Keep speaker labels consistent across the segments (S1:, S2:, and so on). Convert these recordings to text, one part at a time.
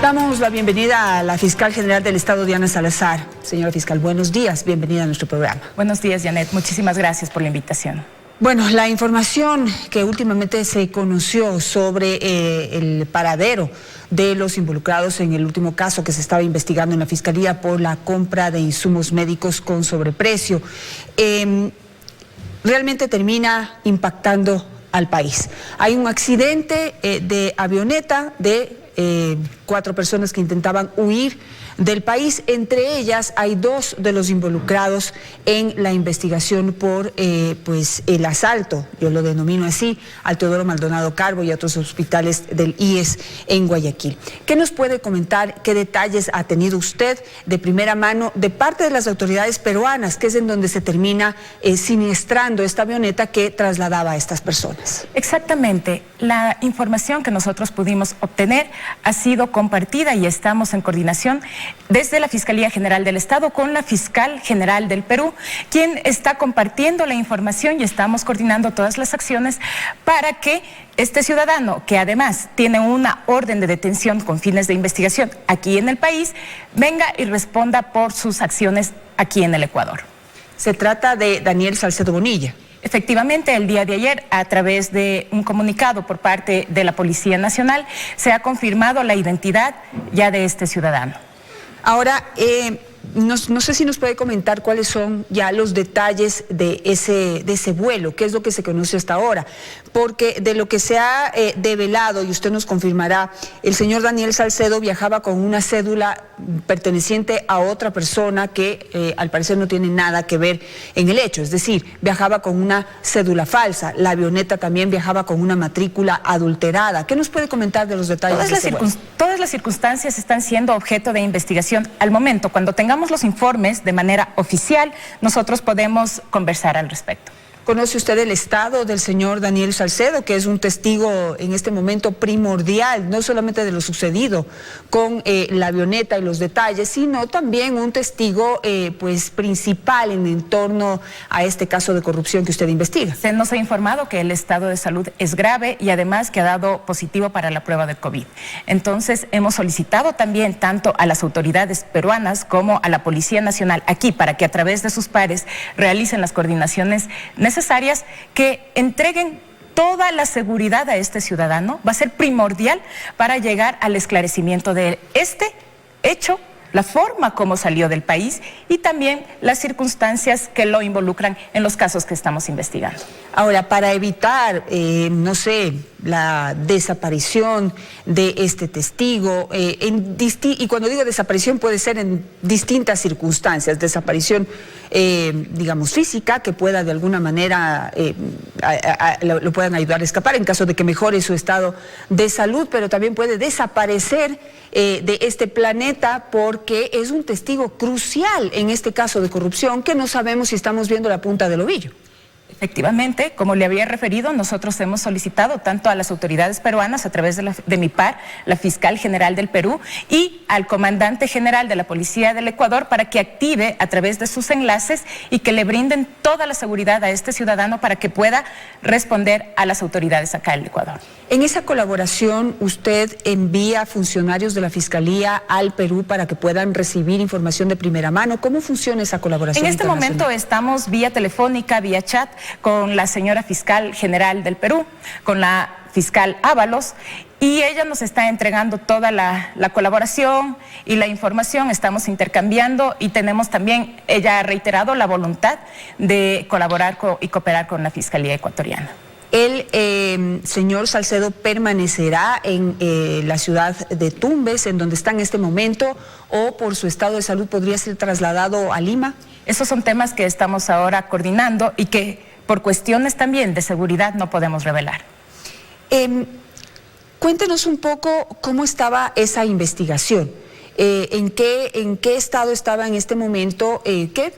S1: Damos la bienvenida a la fiscal general del Estado, Diana Salazar. Señora fiscal, buenos días, bienvenida a nuestro programa.
S2: Buenos días, Janet, muchísimas gracias por la invitación.
S1: Bueno, la información que últimamente se conoció sobre el paradero de los involucrados en el último caso que se estaba investigando en la Fiscalía por la compra de insumos médicos con sobreprecio, realmente termina impactando al país. Hay un accidente de avioneta de 4 personas que intentaban huir del país. Entre ellas hay 2 de los involucrados en la investigación por el asalto, yo lo denomino así, al Teodoro Maldonado Carbo y a otros hospitales del IES en Guayaquil. ¿Qué nos puede comentar? ¿Qué detalles ha tenido usted de primera mano de parte de las autoridades peruanas, que es en donde se termina siniestrando esta avioneta que trasladaba a estas personas?
S2: Exactamente. La información que nosotros pudimos obtener ha sido compartida y estamos en coordinación desde la Fiscalía General del Estado con la Fiscal General del Perú, quien está compartiendo la información y estamos coordinando todas las acciones para que este ciudadano, que además tiene una orden de detención con fines de investigación aquí en el país, venga y responda por sus acciones aquí en el Ecuador.
S1: Se trata de Daniel Salcedo Bonilla.
S2: Efectivamente, el día de ayer, a través de un comunicado por parte de la Policía Nacional, se ha confirmado la identidad ya de este ciudadano.
S1: Ahora, no sé si nos puede comentar cuáles son ya los detalles de ese vuelo, qué es lo que se conoce hasta ahora, porque de lo que se ha develado, y usted nos confirmará, el señor Daniel Salcedo viajaba con una cédula perteneciente a otra persona que al parecer no tiene nada que ver en el hecho, es decir, viajaba con una cédula falsa, la avioneta también viajaba con una matrícula adulterada. ¿Qué nos puede comentar de los detalles de ese vuelo?
S2: Todas las circunstancias están siendo objeto de investigación al momento. Cuando tengamos los informes de manera oficial, nosotros podemos conversar al respecto.
S1: ¿Conoce usted el estado del señor Daniel Salcedo, que es un testigo en este momento primordial, no solamente de lo sucedido con la avioneta y los detalles, sino también un testigo principal en torno a este caso de corrupción que usted investiga?
S2: Se nos ha informado que el estado de salud es grave y además que ha dado positivo para la prueba de COVID. Entonces hemos solicitado también tanto a las autoridades peruanas como a la Policía Nacional aquí para que a través de sus pares realicen las coordinaciones necesarias, que entreguen toda la seguridad a este ciudadano. Va a ser primordial para llegar al esclarecimiento de este hecho, la forma como salió del país y también las circunstancias que lo involucran en los casos que estamos investigando.
S1: Ahora, para evitar, la desaparición de este testigo, y cuando digo desaparición puede ser en distintas circunstancias, desaparición, física, que pueda de alguna manera, lo puedan ayudar a escapar en caso de que mejore su estado de salud, pero también puede desaparecer de este planeta porque es un testigo crucial en este caso de corrupción que no sabemos si estamos viendo la punta del ovillo.
S2: Efectivamente, como le había referido, nosotros hemos solicitado tanto a las autoridades peruanas a través de mi par, la Fiscal General del Perú, y al Comandante General de la Policía del Ecuador para que active a través de sus enlaces y que le brinden toda la seguridad a este ciudadano para que pueda responder a las autoridades acá en el Ecuador.
S1: En esa colaboración, ¿usted envía funcionarios de la Fiscalía al Perú para que puedan recibir información de primera mano? ¿Cómo funciona esa colaboración?
S2: En este momento estamos vía telefónica, vía chat, con la señora Fiscal General del Perú, con la Fiscal Ábalos, y ella nos está entregando toda la colaboración y la información, estamos intercambiando y tenemos también, ella ha reiterado la voluntad de colaborar y cooperar con la Fiscalía ecuatoriana.
S1: El señor Salcedo permanecerá en la ciudad de Tumbes, en donde está en este momento, o por su estado de salud podría ser trasladado a Lima.
S2: Esos son temas que estamos ahora coordinando y que por cuestiones también de seguridad no podemos revelar.
S1: Cuéntenos un poco cómo estaba esa investigación, en qué estado estaba en este momento, qué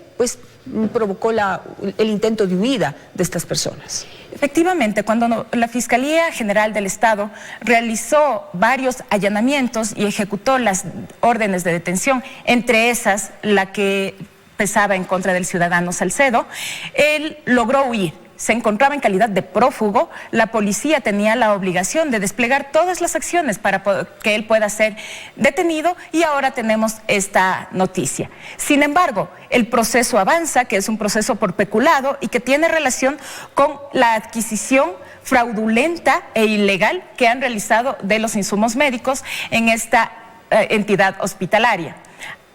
S1: provocó el intento de huida de estas personas.
S2: Efectivamente, cuando la Fiscalía General del Estado realizó varios allanamientos y ejecutó las órdenes de detención, entre esas la que pesaba en contra del ciudadano Salcedo, él logró huir. se encontraba en calidad de prófugo, la policía tenía la obligación de desplegar todas las acciones para que él pueda ser detenido, y ahora tenemos esta noticia. Sin embargo, el proceso avanza, que es un proceso por peculado y que tiene relación con la adquisición fraudulenta e ilegal que han realizado de los insumos médicos en esta entidad hospitalaria.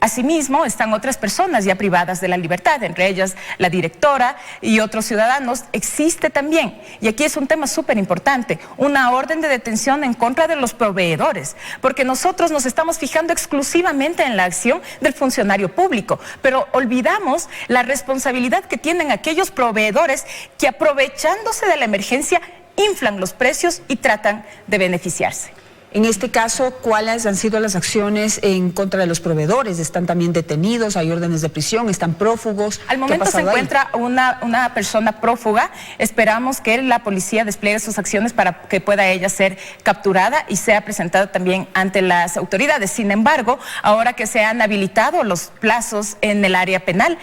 S2: Asimismo, están otras personas ya privadas de la libertad, entre ellas la directora y otros ciudadanos. Existe también, y aquí es un tema súper importante, una orden de detención en contra de los proveedores, porque nosotros nos estamos fijando exclusivamente en la acción del funcionario público, pero olvidamos la responsabilidad que tienen aquellos proveedores que, aprovechándose de la emergencia, inflan los precios y tratan de beneficiarse.
S1: En este caso, ¿cuáles han sido las acciones en contra de los proveedores? ¿Están también detenidos? ¿Hay órdenes de prisión? ¿Están prófugos?
S2: Al momento se encuentra una persona prófuga. Esperamos que la policía despliegue sus acciones para que pueda ella ser capturada y sea presentada también ante las autoridades. Sin embargo, ahora que se han habilitado los plazos en el área penal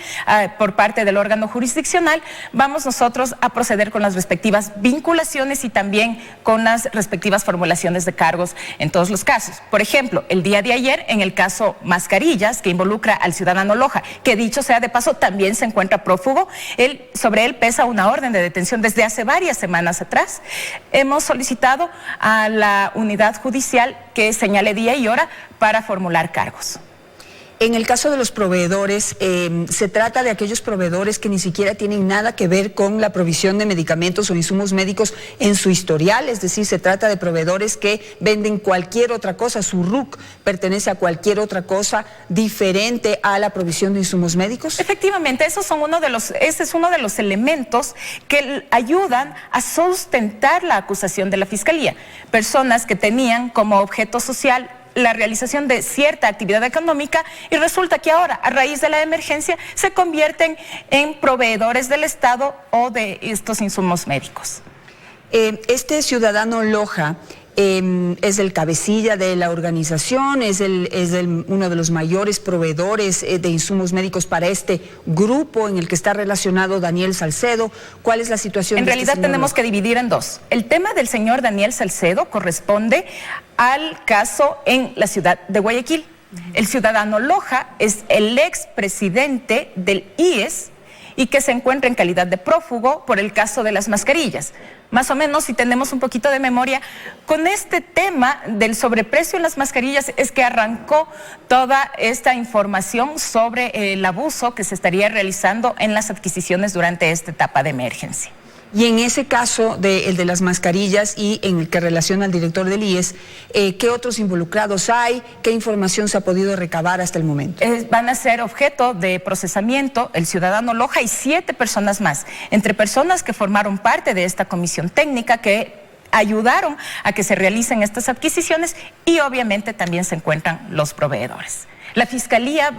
S2: por parte del órgano jurisdiccional, vamos nosotros a proceder con las respectivas vinculaciones y también con las respectivas formulaciones de cargos en todos los casos. Por ejemplo, el día de ayer, en el caso Mascarillas, que involucra al ciudadano Loja, que dicho sea de paso, también se encuentra prófugo, sobre él pesa una orden de detención desde hace varias semanas atrás. Hemos solicitado a la unidad judicial que señale día y hora para formular cargos.
S1: En el caso de los proveedores, se trata de aquellos proveedores que ni siquiera tienen nada que ver con la provisión de medicamentos o insumos médicos en su historial, es decir, se trata de proveedores que venden cualquier otra cosa, su RUC pertenece a cualquier otra cosa diferente a la provisión de insumos médicos.
S2: Efectivamente, ese es uno de los elementos que ayudan a sustentar la acusación de la Fiscalía. Personas que tenían como objeto social la realización de cierta actividad económica y resulta que ahora, a raíz de la emergencia, se convierten en proveedores del Estado o de estos insumos médicos.
S1: Este ciudadano Loja es el cabecilla de la organización, es uno de los mayores proveedores de insumos médicos para este grupo en el que está relacionado Daniel Salcedo. ¿Cuál es la situación?
S2: En realidad tenemos que dividir en dos. El tema del señor Daniel Salcedo corresponde al caso en la ciudad de Guayaquil. El ciudadano Loja es el expresidente del IES y que se encuentra en calidad de prófugo por el caso de las mascarillas. Más o menos, si tenemos un poquito de memoria, con este tema del sobreprecio en las mascarillas es que arrancó toda esta información sobre el abuso que se estaría realizando en las adquisiciones durante esta etapa de emergencia.
S1: Y en ese caso, el de las mascarillas y en el que relaciona al director del IES, ¿qué otros involucrados hay? ¿Qué información se ha podido recabar hasta el momento?
S2: Van a ser objeto de procesamiento el ciudadano Loja y 7 personas más, entre personas que formaron parte de esta comisión técnica que ayudaron a que se realicen estas adquisiciones y obviamente también se encuentran los proveedores. La Fiscalía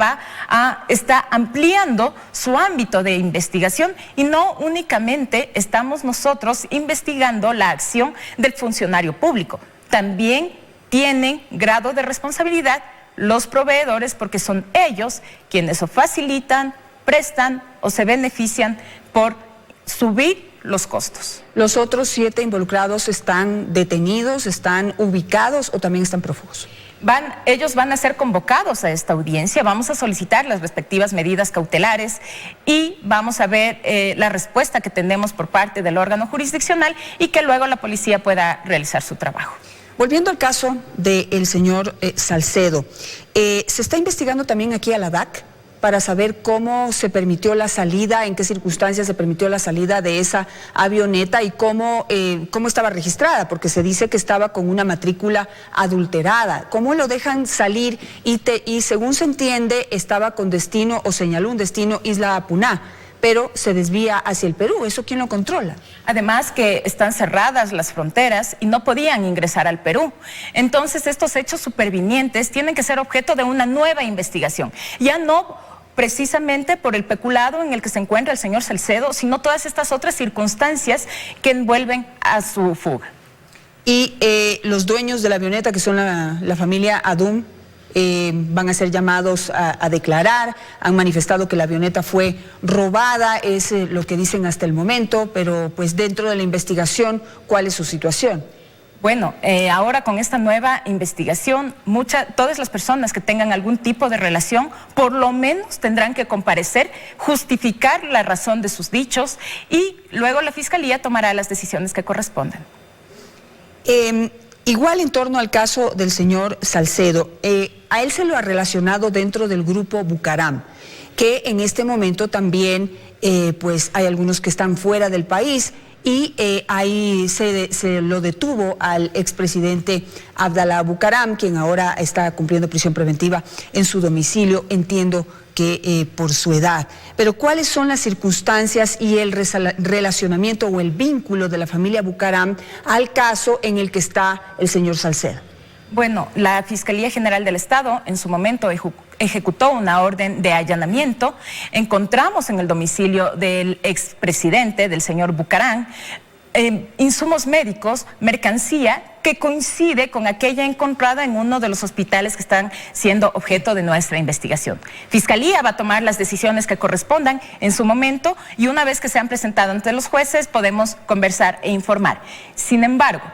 S2: está ampliando su ámbito de investigación y no únicamente estamos nosotros investigando la acción del funcionario público, también tienen grado de responsabilidad los proveedores porque son ellos quienes o facilitan, prestan o se benefician por subir los costos.
S1: ¿Los otros 7 involucrados están detenidos, están ubicados o también están prófugos?
S2: Ellos van a ser convocados a esta audiencia, vamos a solicitar las respectivas medidas cautelares y vamos a ver la respuesta que tenemos por parte del órgano jurisdiccional y que luego la policía pueda realizar su trabajo.
S1: Volviendo al caso del señor Salcedo, ¿se está investigando también aquí a la DAC para saber cómo se permitió la salida, en qué circunstancias se permitió la salida de esa avioneta y cómo estaba registrada? Porque se dice que estaba con una matrícula adulterada. ¿Cómo lo dejan salir? Y según se entiende, estaba con destino o señaló un destino Isla Apuná, pero se desvía hacia el Perú. ¿Eso quién lo controla?
S2: Además que están cerradas las fronteras y no podían ingresar al Perú. Entonces estos hechos supervinientes tienen que ser objeto de una nueva investigación. Ya no precisamente por el peculado en el que se encuentra el señor Salcedo, sino todas estas otras circunstancias que envuelven a su fuga.
S1: Y los dueños de la avioneta, que son la familia Adum, van a ser llamados a declarar, han manifestado que la avioneta fue robada, es lo que dicen hasta el momento, pero pues dentro de la investigación, ¿cuál es su situación?
S2: Bueno, ahora con esta nueva investigación, todas las personas que tengan algún tipo de relación, por lo menos tendrán que comparecer, justificar la razón de sus dichos y luego la Fiscalía tomará las decisiones que correspondan.
S1: Igual en torno al caso del señor Salcedo, a él se lo ha relacionado dentro del grupo Bucaram, que en este momento también pues hay algunos que están fuera del país y ahí se lo detuvo al expresidente Abdalá Bucaram, quien ahora está cumpliendo prisión preventiva en su domicilio, entiendo que por su edad. Pero ¿cuáles son las circunstancias y el relacionamiento o el vínculo de la familia Bucaram al caso en el que está el señor Salcedo?
S2: Bueno, la Fiscalía General del Estado en su momento ejecutó una orden de allanamiento. Encontramos en el domicilio del expresidente, del señor Bucaram, insumos médicos, mercancía que coincide con aquella encontrada en uno de los hospitales que están siendo objeto de nuestra investigación. Fiscalía va a tomar las decisiones que correspondan en su momento y una vez que sean presentadas ante los jueces podemos conversar e informar. Sin embargo,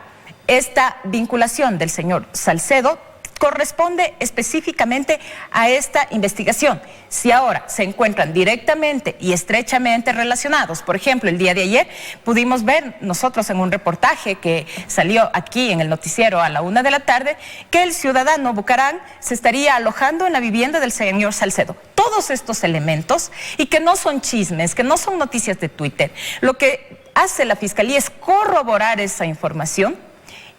S2: esta vinculación del señor Salcedo corresponde específicamente a esta investigación. Si ahora se encuentran directamente y estrechamente relacionados, por ejemplo, el día de ayer pudimos ver nosotros en un reportaje que salió aquí en el noticiero a la 1 de la tarde, que el ciudadano Bucaram se estaría alojando en la vivienda del señor Salcedo. Todos estos elementos, y que no son chismes, que no son noticias de Twitter, lo que hace la Fiscalía es corroborar esa información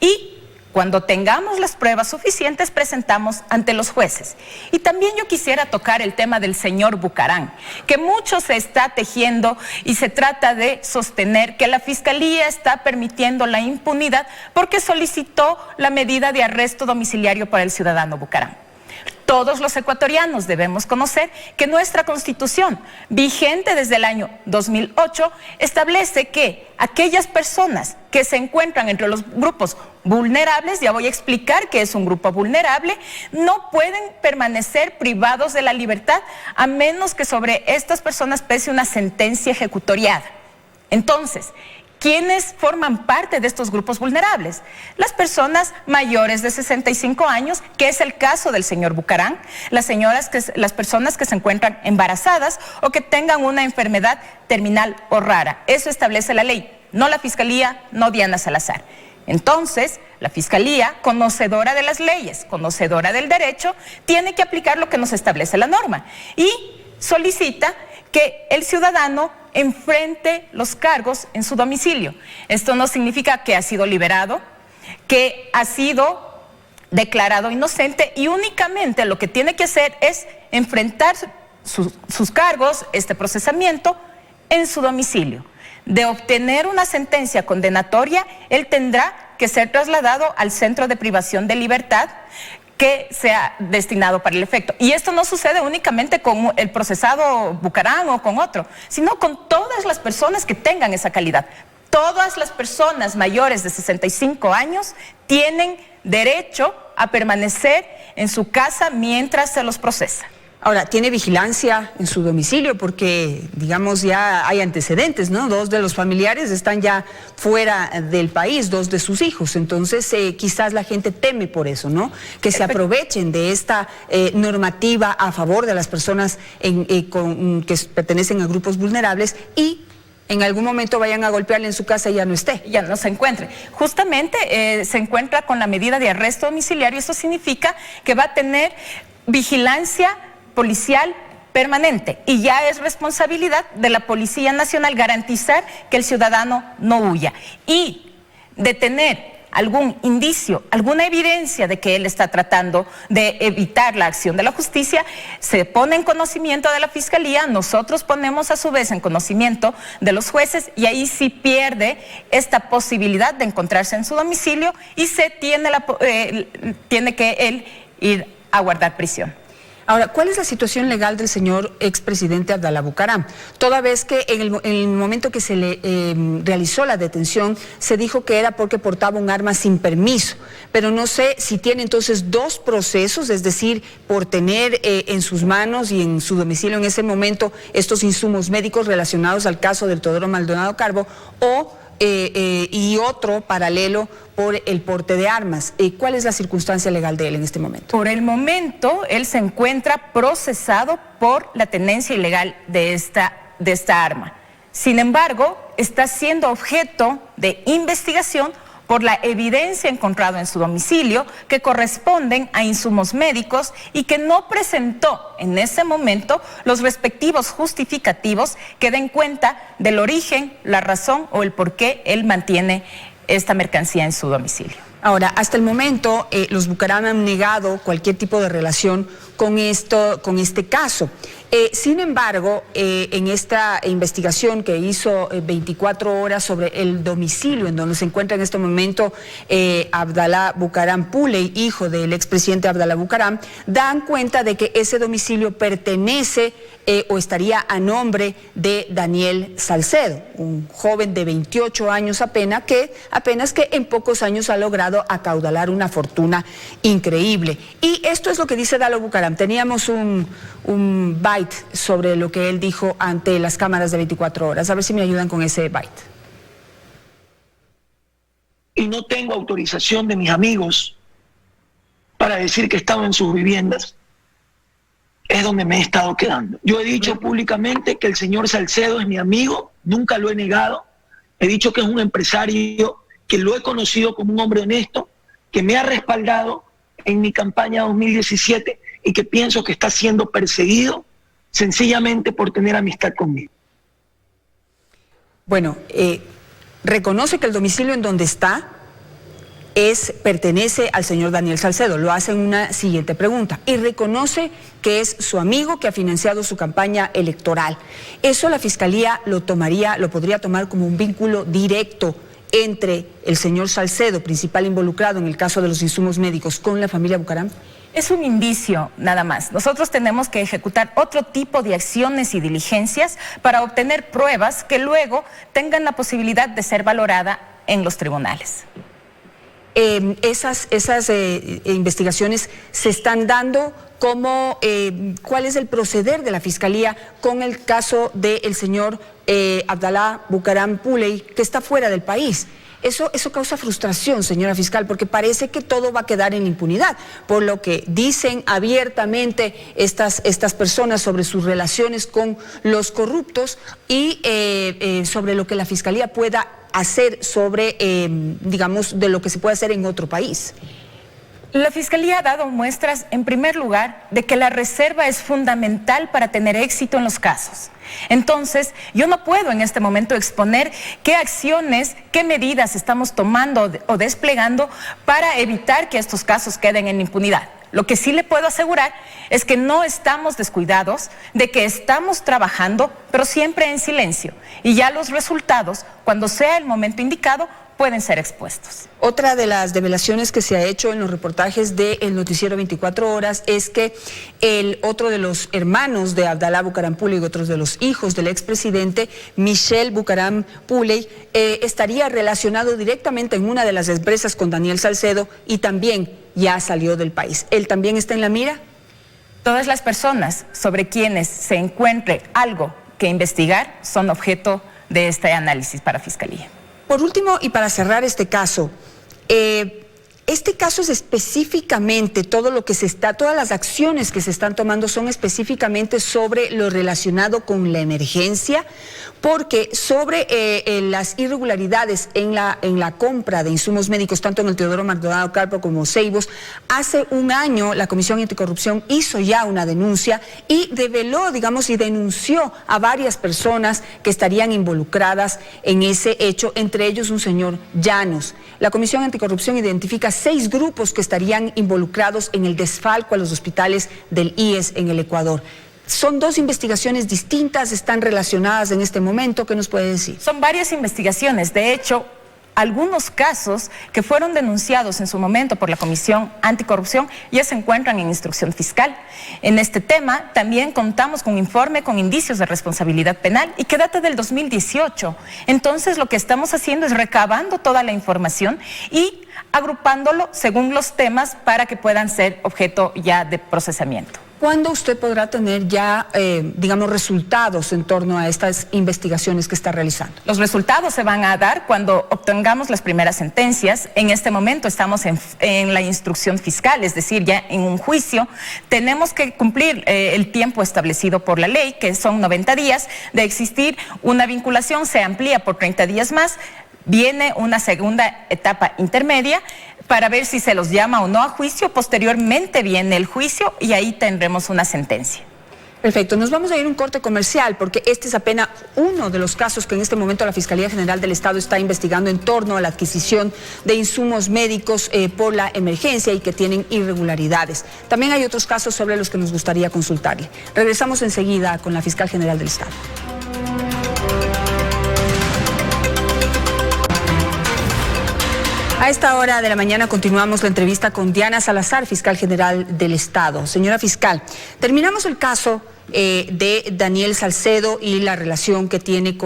S2: y cuando tengamos las pruebas suficientes, presentamos ante los jueces. Y también yo quisiera tocar el tema del señor Bucaram, que mucho se está tejiendo y se trata de sostener que la Fiscalía está permitiendo la impunidad porque solicitó la medida de arresto domiciliario para el ciudadano Bucaram. Todos los ecuatorianos debemos conocer que nuestra Constitución, vigente desde el año 2008, establece que aquellas personas que se encuentran entre los grupos vulnerables, ya voy a explicar qué es un grupo vulnerable, no pueden permanecer privados de la libertad a menos que sobre estas personas pese una sentencia ejecutoriada. Entonces, ¿quiénes forman parte de estos grupos vulnerables? Las personas mayores de 65 años, que es el caso del señor Bucaram, las personas que se encuentran embarazadas o que tengan una enfermedad terminal o rara. Eso establece la ley, no la Fiscalía, no Diana Salazar. Entonces, la Fiscalía, conocedora de las leyes, conocedora del derecho, tiene que aplicar lo que nos establece la norma y solicita que el ciudadano enfrente los cargos en su domicilio. Esto no significa que ha sido liberado, que ha sido declarado inocente y únicamente lo que tiene que hacer es enfrentar sus cargos, este procesamiento, en su domicilio. De obtener una sentencia condenatoria, él tendrá que ser trasladado al centro de privación de libertad que sea destinado para el efecto. Y esto no sucede únicamente con el procesado Bucaram o con otro, sino con todas las personas que tengan esa calidad. Todas las personas mayores de 65 años tienen derecho a permanecer en su casa mientras se los procesa.
S1: Ahora, ¿tiene vigilancia en su domicilio? Porque, digamos, ya hay antecedentes, ¿no? 2 de los familiares están ya fuera del país, 2 de sus hijos. Entonces, quizás la gente teme por eso, ¿no? Que se aprovechen de esta normativa a favor de las personas que pertenecen a grupos vulnerables y en algún momento vayan a golpearle en su casa y ya no esté.
S2: Ya no se encuentre. Justamente se encuentra con la medida de arresto domiciliario. Eso significa que va a tener vigilancia policial permanente y ya es responsabilidad de la Policía Nacional garantizar que el ciudadano no huya y de tener algún indicio, alguna evidencia de que él está tratando de evitar la acción de la justicia, se pone en conocimiento de la Fiscalía, nosotros ponemos a su vez en conocimiento de los jueces y ahí sí pierde esta posibilidad de encontrarse en su domicilio y se tiene que él ir a guardar prisión.
S1: Ahora, ¿cuál es la situación legal del señor expresidente Abdalá Bucaram? Toda vez que en el momento que se le realizó la detención, se dijo que era porque portaba un arma sin permiso, pero no sé si tiene entonces dos procesos, es decir, por tener en sus manos y en su domicilio en ese momento estos insumos médicos relacionados al caso del Teodoro Maldonado Carbo, y otro paralelo por el porte de armas. ¿Cuál es la circunstancia legal de él en este momento?
S2: Por el momento, él se encuentra procesado por la tenencia ilegal de esta arma. Sin embargo, está siendo objeto de investigación por la evidencia encontrada en su domicilio que corresponden a insumos médicos y que no presentó en ese momento los respectivos justificativos que den cuenta del origen, la razón o el por qué él mantiene esta mercancía en su domicilio.
S1: Ahora, hasta el momento, los Bucaram han negado cualquier tipo de relación con este caso. Sin embargo, en esta investigación que hizo 24 horas sobre el domicilio en donde se encuentra en este momento Abdalá Bucaram Puley, hijo del expresidente Abdalá Bucaram, dan cuenta de que ese domicilio pertenece o estaría a nombre de Daniel Salcedo, un joven de 28 años apenas que en pocos años ha logrado acaudalar una fortuna increíble. Y esto es lo que dice Dalo Bucaram. Teníamos un byte sobre lo que él dijo ante las cámaras de 24 horas. A ver si me ayudan con ese byte.
S3: Y no tengo autorización de mis amigos para decir que estaba en sus viviendas. Es donde me he estado quedando. Yo he dicho públicamente que el señor Salcedo es mi amigo, nunca lo he negado. He dicho que es un empresario, que lo he conocido como un hombre honesto, que me ha respaldado en mi campaña 2017 y que pienso que está siendo perseguido sencillamente por tener amistad conmigo.
S1: Bueno, reconoce que el domicilio en donde está pertenece al señor Daniel Salcedo, lo hace en una siguiente pregunta, y reconoce que es su amigo que ha financiado su campaña electoral. Eso la Fiscalía lo podría tomar como un vínculo directo entre el señor Salcedo, principal involucrado en el caso de los insumos médicos, con la familia Bucaram.
S2: Es un indicio nada más. Nosotros tenemos que ejecutar otro tipo de acciones y diligencias para obtener pruebas que luego tengan la posibilidad de ser valorada en los tribunales.
S1: Esas investigaciones se están dando. ¿Cuál es el proceder de la Fiscalía con el caso del señor Abdalá Bucaram Puley, que está fuera del país? Eso causa frustración, señora fiscal, porque parece que todo va a quedar en impunidad, por lo que dicen abiertamente estas personas sobre sus relaciones con los corruptos y sobre lo que la Fiscalía pueda hacer sobre, digamos, de lo que se puede hacer en otro país.
S2: La Fiscalía ha dado muestras, en primer lugar, de que la reserva es fundamental para tener éxito en los casos. Entonces, yo no puedo en este momento exponer qué acciones, qué medidas estamos tomando o desplegando para evitar que estos casos queden en impunidad. Lo que sí le puedo asegurar es que no estamos descuidados, de que estamos trabajando, pero siempre en silencio. Y ya los resultados, cuando sea el momento indicado, pueden ser expuestos.
S1: Otra de las revelaciones que se ha hecho en los reportajes del noticiero 24 horas es que otro de los hermanos de Abdalá Bucaram Puley y otros de los hijos del expresidente, Michel Bucaram Puley, estaría relacionado directamente en una de las empresas con Daniel Salcedo y también ya salió del país. ¿Él también está en la mira?
S2: Todas las personas sobre quienes se encuentre algo que investigar son objeto de este análisis para Fiscalía.
S1: Por último, y para cerrar este caso es específicamente todas las acciones que se están tomando son específicamente sobre lo relacionado con la emergencia, porque sobre las irregularidades en la compra de insumos médicos, tanto en el Teodoro Maldonado Carbo como Ceibos, hace un año la Comisión Anticorrupción hizo ya una denuncia y reveló, digamos, y denunció a varias personas que estarían involucradas en ese hecho, entre ellos un señor Llanos. La Comisión Anticorrupción identifica 6 grupos que estarían involucrados en el desfalco a los hospitales del IES en el Ecuador. Son 2 investigaciones distintas, están relacionadas en este momento. ¿Qué nos puede decir?
S2: Son varias investigaciones. De hecho, algunos casos que fueron denunciados en su momento por la Comisión Anticorrupción ya se encuentran en instrucción fiscal. En este tema también contamos con un informe con indicios de responsabilidad penal y que data del 2018. Entonces lo que estamos haciendo es recabando toda la información y agrupándolo según los temas para que puedan ser objeto ya de procesamiento.
S1: ¿Cuándo usted podrá tener ya, digamos, resultados en torno a estas investigaciones que está realizando?
S2: Los resultados se van a dar cuando obtengamos las primeras sentencias. En este momento estamos en la instrucción fiscal, es decir, ya en un juicio. Tenemos que cumplir el tiempo establecido por la ley, que son 90 días. De existir una vinculación, se amplía por 30 días más. Viene una segunda etapa intermedia para ver si se los llama o no a juicio. Posteriormente viene el juicio y ahí tendremos una sentencia.
S1: Perfecto, nos vamos a ir a un corte comercial porque este es apenas uno de los casos que en este momento la Fiscalía General del Estado está investigando en torno a la adquisición de insumos médicos por la emergencia y que tienen irregularidades. También hay otros casos sobre los que nos gustaría consultarle. Regresamos enseguida con la Fiscal General del Estado. A esta hora de la mañana continuamos la entrevista con Diana Salazar, fiscal general del Estado. Señora fiscal, terminamos el caso de Daniel Salcedo y la relación que tiene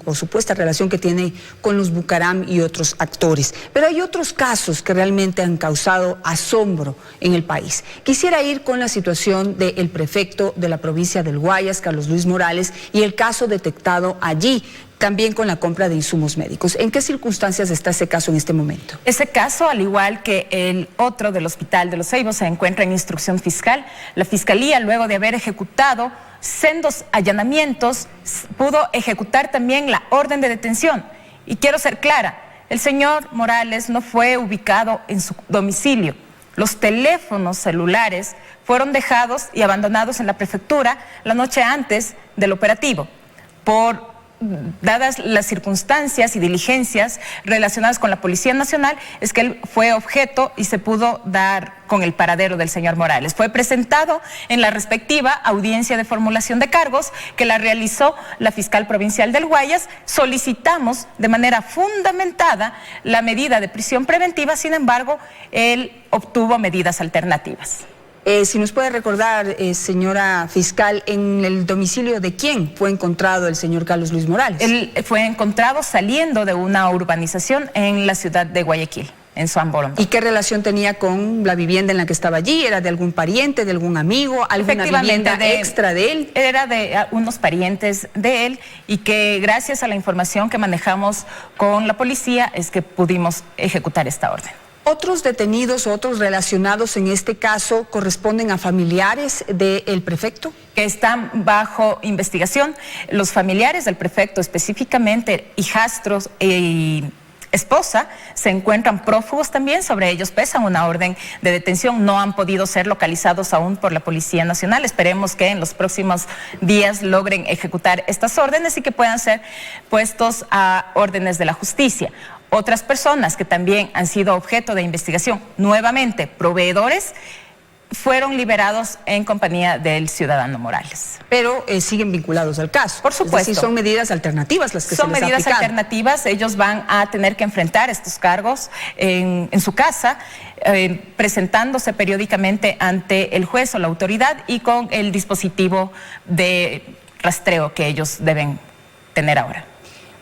S1: o supuesta relación que tiene con los Bucaram y otros actores. Pero hay otros casos que realmente han causado asombro en el país. Quisiera ir con la situación del prefecto de la provincia del Guayas, Carlos Luis Morales, y el caso detectado allí, también con la compra de insumos médicos. ¿En qué circunstancias está ese caso en este momento?
S2: Ese caso, al igual que el otro del Hospital de los Ceibos, se encuentra en instrucción fiscal. La Fiscalía, luego de haber ejecutado sendos allanamientos, pudo ejecutar también la orden de detención. Y quiero ser clara, el señor Morales no fue ubicado en su domicilio. Los teléfonos celulares fueron dejados y abandonados en la prefectura la noche antes del operativo. Dadas las circunstancias y diligencias relacionadas con la Policía Nacional, es que él fue objeto y se pudo dar con el paradero del señor Morales. Fue presentado en la respectiva audiencia de formulación de cargos que la realizó la fiscal provincial del Guayas. Solicitamos de manera fundamentada la medida de prisión preventiva, sin embargo, él obtuvo medidas alternativas.
S1: Si nos puede recordar, señora fiscal, ¿en el domicilio de quién fue encontrado el señor Carlos Luis Morales?
S2: Él fue encontrado saliendo de una urbanización en la ciudad de Guayaquil, en Suamborondó.
S1: ¿Y qué relación tenía con la vivienda en la que estaba allí? ¿Era de algún pariente, de algún amigo, alguna vivienda extra de él?
S2: Era de unos parientes de él y que gracias a la información que manejamos con la policía es que pudimos ejecutar esta orden.
S1: ¿Otros detenidos o otros relacionados en este caso corresponden a familiares del prefecto?
S2: Que están bajo investigación. Los familiares del prefecto, específicamente hijastros y esposa, se encuentran prófugos también. Sobre ellos pesan una orden de detención. No han podido ser localizados aún por la Policía Nacional. Esperemos que en los próximos días logren ejecutar estas órdenes y que puedan ser puestos a órdenes de la justicia. Otras personas que también han sido objeto de investigación, nuevamente proveedores, fueron liberados en compañía del ciudadano Morales.
S1: Pero siguen vinculados al caso.
S2: Por supuesto.
S1: Es decir, son medidas alternativas las que se les
S2: Son medidas
S1: aplicaron.
S2: Alternativas. Ellos van a tener que enfrentar estos cargos en su casa, presentándose periódicamente ante el juez o la autoridad y con el dispositivo de rastreo que ellos deben tener ahora.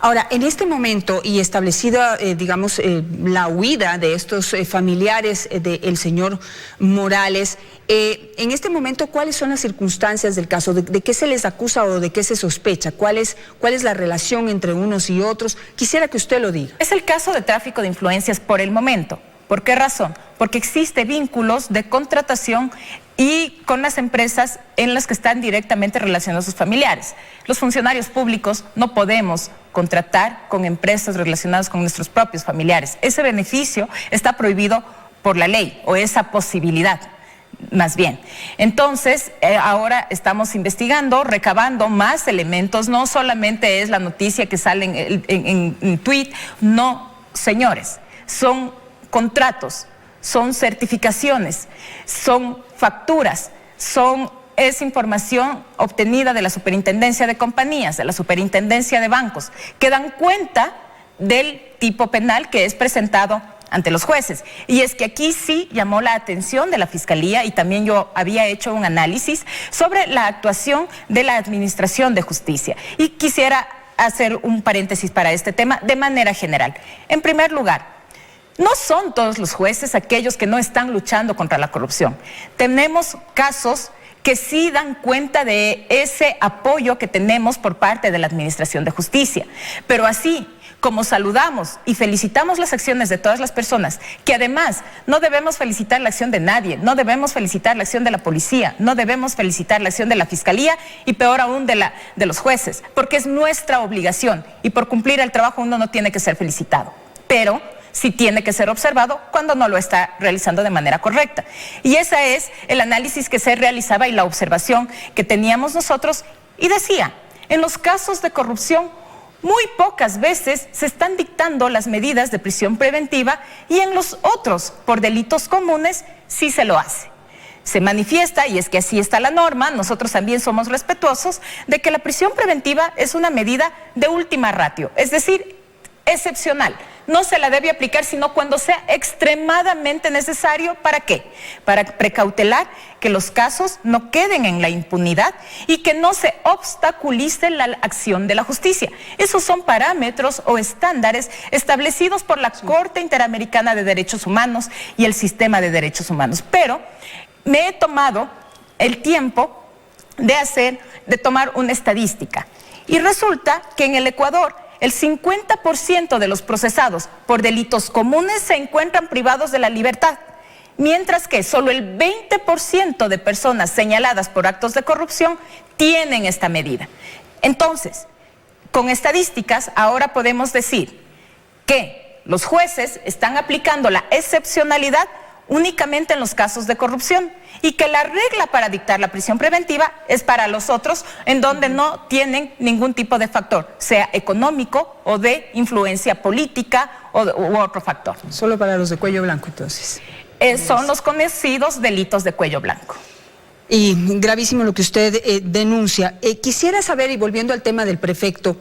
S1: Ahora, en este momento y establecida, digamos, la huida de estos familiares del señor Morales, en este momento, ¿cuáles son las circunstancias del caso? ¿De qué se les acusa o de qué se sospecha? ¿Cuál es la relación entre unos y otros? Quisiera que usted lo diga.
S2: Es el caso de tráfico de influencias por el momento. ¿Por qué razón? Porque existe vínculos de contratación y con las empresas en las que están directamente relacionados sus familiares. Los funcionarios públicos no podemos contratar con empresas relacionadas con nuestros propios familiares. Ese beneficio está prohibido por la ley, o esa posibilidad, más bien. Entonces, ahora estamos investigando, recabando más elementos. No solamente es la noticia que sale en tweet, no, señores, son contratos, son certificaciones, son facturas, es información obtenida de la Superintendencia de Compañías, de la Superintendencia de Bancos, que dan cuenta del tipo penal que es presentado ante los jueces. Y es que aquí sí llamó la atención de la Fiscalía, y también yo había hecho un análisis sobre la actuación de la Administración de Justicia. Y quisiera hacer un paréntesis para este tema de manera general. En primer lugar, no son todos los jueces aquellos que no están luchando contra la corrupción. Tenemos casos que sí dan cuenta de ese apoyo que tenemos por parte de la Administración de Justicia. Pero así como saludamos y felicitamos las acciones de todas las personas, que además no debemos felicitar la acción de nadie, no debemos felicitar la acción de la policía, no debemos felicitar la acción de la Fiscalía y peor aún de los jueces, porque es nuestra obligación y por cumplir el trabajo uno no tiene que ser felicitado, pero sí tiene que ser observado cuando no lo está realizando de manera correcta. Y ese es el análisis que se realizaba y la observación que teníamos nosotros, y decía, en los casos de corrupción muy pocas veces se están dictando las medidas de prisión preventiva, y en los otros, por delitos comunes, sí se lo hace. Se manifiesta, y es que así está la norma, nosotros también somos respetuosos, de que la prisión preventiva es una medida de última ratio, es decir, excepcional. No se la debe aplicar sino cuando sea extremadamente necesario. ¿Para qué? Para precautelar que los casos no queden en la impunidad y que no se obstaculice la acción de la justicia. Esos son parámetros o estándares establecidos por la Corte Interamericana de Derechos Humanos y el Sistema de Derechos Humanos. Pero me he tomado el tiempo de tomar una estadística, y resulta que en el Ecuador el 50% de los procesados por delitos comunes se encuentran privados de la libertad, mientras que solo el 20% de personas señaladas por actos de corrupción tienen esta medida. Entonces, con estadísticas ahora podemos decir que los jueces están aplicando la excepcionalidad únicamente en los casos de corrupción, y que la regla para dictar la prisión preventiva es para los otros en donde no tienen ningún tipo de factor, sea económico o de influencia política u otro factor.
S1: Solo para los de cuello blanco, entonces.
S2: Son los conocidos delitos de cuello blanco.
S1: Y gravísimo lo que usted denuncia. Quisiera saber, y volviendo al tema del prefecto,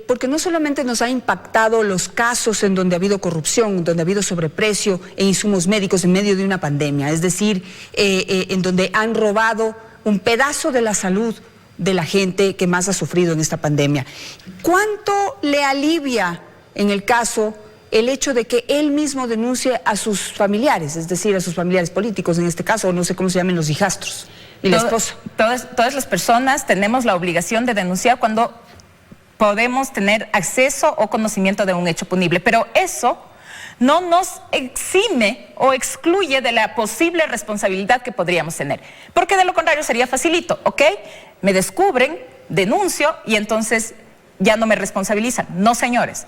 S1: porque no solamente nos ha impactado los casos en donde ha habido corrupción, donde ha habido sobreprecio e insumos médicos en medio de una pandemia, es decir, en donde han robado un pedazo de la salud de la gente que más ha sufrido en esta pandemia. ¿Cuánto le alivia en el caso el hecho de que él mismo denuncie a sus familiares, es decir, a sus familiares políticos, en este caso, no sé cómo se llaman, los hijastros y la esposa?
S2: Todas las personas tenemos la obligación de denunciar cuando podemos tener acceso o conocimiento de un hecho punible, pero eso no nos exime o excluye de la posible responsabilidad que podríamos tener, porque de lo contrario sería facilito, ¿ok? Me descubren, denuncio y entonces ya no me responsabilizan. No, señores,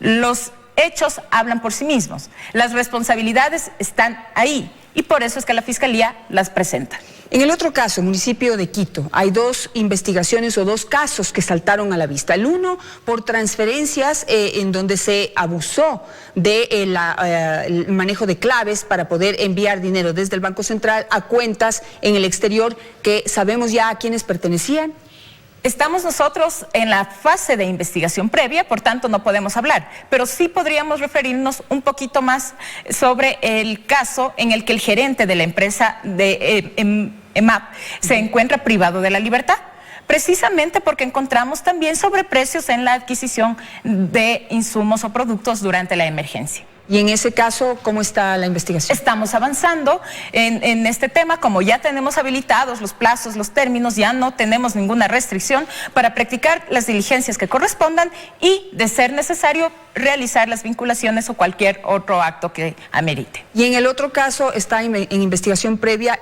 S2: los hechos hablan por sí mismos, las responsabilidades están ahí y por eso es que la Fiscalía las presenta.
S1: En el otro caso, municipio de Quito, hay dos investigaciones o dos casos que saltaron a la vista. El uno por transferencias en donde se abusó de el manejo de claves para poder enviar dinero desde el Banco Central a cuentas en el exterior que sabemos ya a quiénes pertenecían.
S2: Estamos nosotros en la fase de investigación previa, por tanto no podemos hablar, pero sí podríamos referirnos un poquito más sobre el caso en el que el gerente de la empresa de EMAP se encuentra privado de la libertad, precisamente porque encontramos también sobreprecios en la adquisición de insumos o productos durante la emergencia.
S1: Y en ese caso, ¿cómo está la investigación?
S2: Estamos avanzando en este tema, como ya tenemos habilitados los plazos, los términos, ya no tenemos ninguna restricción para practicar las diligencias que correspondan y, de ser necesario, realizar las vinculaciones o cualquier otro acto que amerite.
S1: Y en el otro caso está en investigación previa,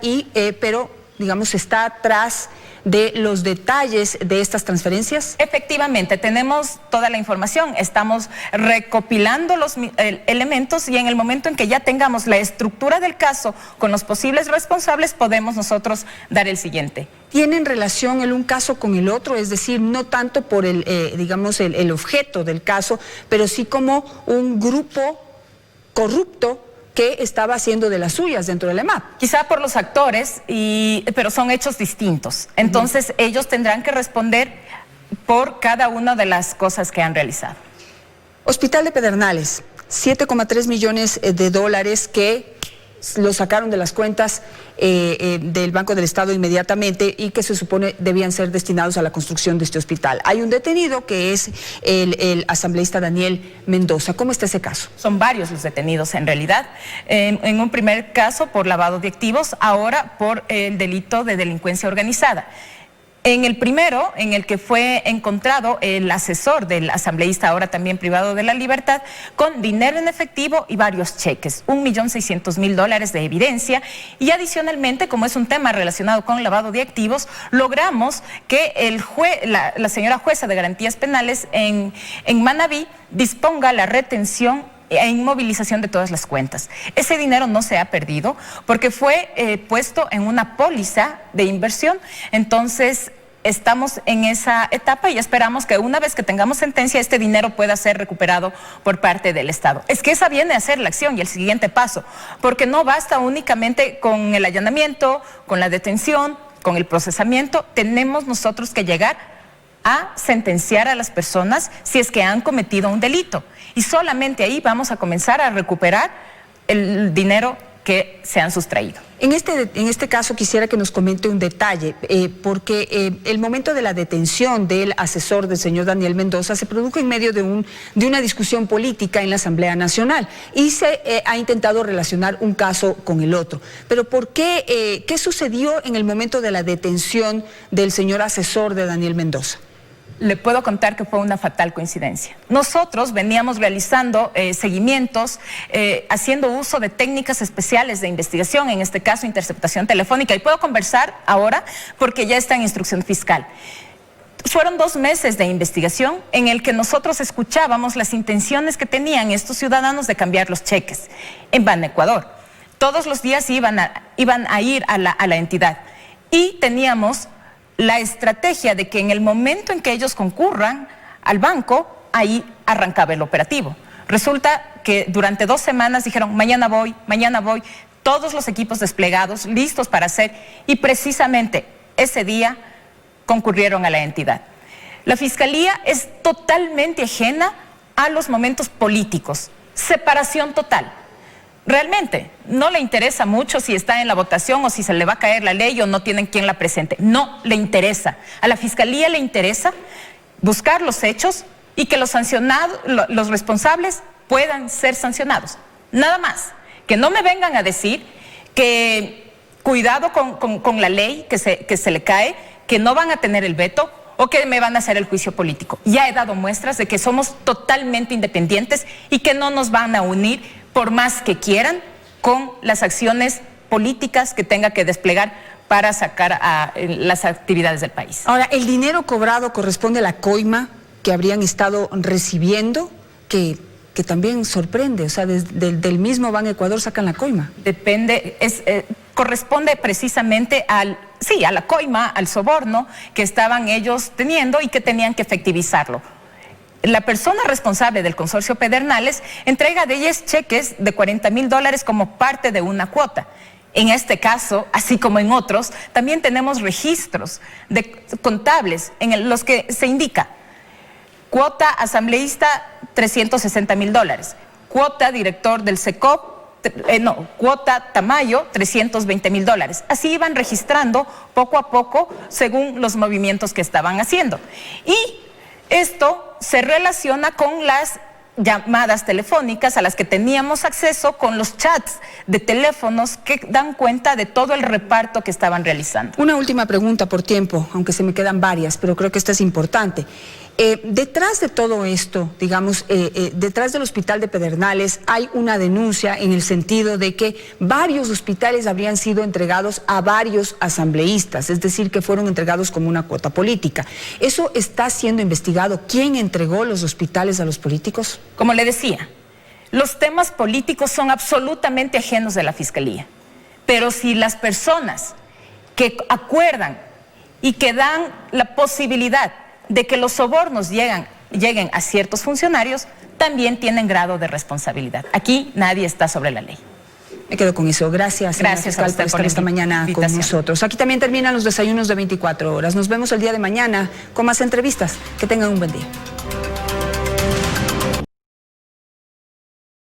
S1: pero, digamos, está atrás de los detalles de estas transferencias.
S2: Efectivamente, tenemos toda la información, estamos recopilando los elementos y en el momento en que ya tengamos la estructura del caso con los posibles responsables, podemos nosotros dar el siguiente.
S1: ¿Tienen relación el un caso con el otro? Es decir, no tanto por el objeto del caso, pero sí como un grupo corrupto que estaba haciendo de las suyas dentro del EMAP.
S2: Quizá por los actores, pero son hechos distintos. Entonces, ellos tendrán que responder por cada una de las cosas que han realizado.
S1: Hospital de Pedernales, 7,3 millones de dólares que lo sacaron de las cuentas del Banco del Estado inmediatamente y que se supone debían ser destinados a la construcción de este hospital. Hay un detenido que es el asambleísta Daniel Mendoza. ¿Cómo está ese caso?
S2: Son varios los detenidos en realidad. En un primer caso por lavado de activos, ahora por el delito de delincuencia organizada. En el primero, en el que fue encontrado el asesor del asambleísta, ahora también privado de la libertad, con dinero en efectivo y varios cheques, 1.600.000 dólares de evidencia, y adicionalmente, como es un tema relacionado con lavado de activos, logramos que la señora jueza de garantías penales en Manabí disponga la retención e inmovilización de todas las cuentas. Ese dinero no se ha perdido porque fue puesto en una póliza de inversión. Entonces, estamos en esa etapa y esperamos que una vez que tengamos sentencia, este dinero pueda ser recuperado por parte del Estado. Es que esa viene a ser la acción y el siguiente paso, porque no basta únicamente con el allanamiento, con la detención, con el procesamiento. Tenemos nosotros que llegar a sentenciar a las personas si es que han cometido un delito. Y solamente ahí vamos a comenzar a recuperar el dinero que se han sustraído.
S1: En este caso quisiera que nos comente un detalle, porque el momento de la detención del asesor del señor Daniel Mendoza se produjo en medio de una discusión política en la Asamblea Nacional y se ha intentado relacionar un caso con el otro. Pero ¿por qué? ¿Qué sucedió en el momento de la detención del señor asesor de Daniel Mendoza?
S2: Le puedo contar que fue una fatal coincidencia. Nosotros veníamos realizando seguimientos, haciendo uso de técnicas especiales de investigación, en este caso interceptación telefónica, y puedo conversar ahora porque ya está en instrucción fiscal. Fueron 2 meses de investigación en el que nosotros escuchábamos las intenciones que tenían estos ciudadanos de cambiar los cheques en Banecuador. Todos los días iban a ir a la entidad y teníamos la estrategia de que en el momento en que ellos concurran al banco, ahí arrancaba el operativo. Resulta que durante 2 semanas dijeron, mañana voy, todos los equipos desplegados, listos para hacer, y precisamente ese día concurrieron a la entidad. La Fiscalía es totalmente ajena a los momentos políticos, separación total. Realmente no le interesa mucho si está en la votación o si se le va a caer la ley o no tienen quien la presente. No le interesa. A la Fiscalía le interesa buscar los hechos y que los responsables puedan ser sancionados. Nada más. Que no me vengan a decir que cuidado con la ley que se le cae, que no van a tener el veto o que me van a hacer el juicio político. Ya he dado muestras de que somos totalmente independientes y que no nos van a unir por más que quieran, con las acciones políticas que tenga que desplegar para sacar a las actividades del país.
S1: Ahora, ¿el dinero cobrado corresponde a la coima que habrían estado recibiendo? Que también sorprende, o sea, del mismo Banecuador sacan la coima.
S2: Depende, corresponde precisamente a la coima, al soborno que estaban ellos teniendo y que tenían que efectivizarlo. La persona responsable del consorcio Pedernales entrega de 10 cheques de 40.000 dólares como parte de una cuota. En este caso, así como en otros, también tenemos registros contables en los que se indica cuota asambleísta 360.000 dólares, cuota director del SECOP, cuota Tamayo 320.000 dólares. Así iban registrando poco a poco según los movimientos que estaban haciendo. Y esto se relaciona con las llamadas telefónicas a las que teníamos acceso, con los chats de teléfonos que dan cuenta de todo el reparto que estaban realizando.
S1: Una última pregunta por tiempo, aunque se me quedan varias, pero creo que esta es importante. Detrás de todo esto, digamos, detrás del hospital de Pedernales hay una denuncia en el sentido de que varios hospitales habrían sido entregados a varios asambleístas, es decir, que fueron entregados como una cuota política. ¿Eso está siendo investigado? ¿Quién entregó los hospitales a los políticos?
S2: Como le decía, los temas políticos son absolutamente ajenos de la Fiscalía, pero si las personas que acuerdan y que dan la posibilidad de que los sobornos lleguen a ciertos funcionarios, también tienen grado de responsabilidad. Aquí nadie está sobre la ley.
S1: Me quedo con eso. Gracias, fiscal, por estar esta mañana con nosotros. Aquí también terminan los desayunos de 24 horas. Nos vemos el día de mañana con más entrevistas. Que tengan un buen día.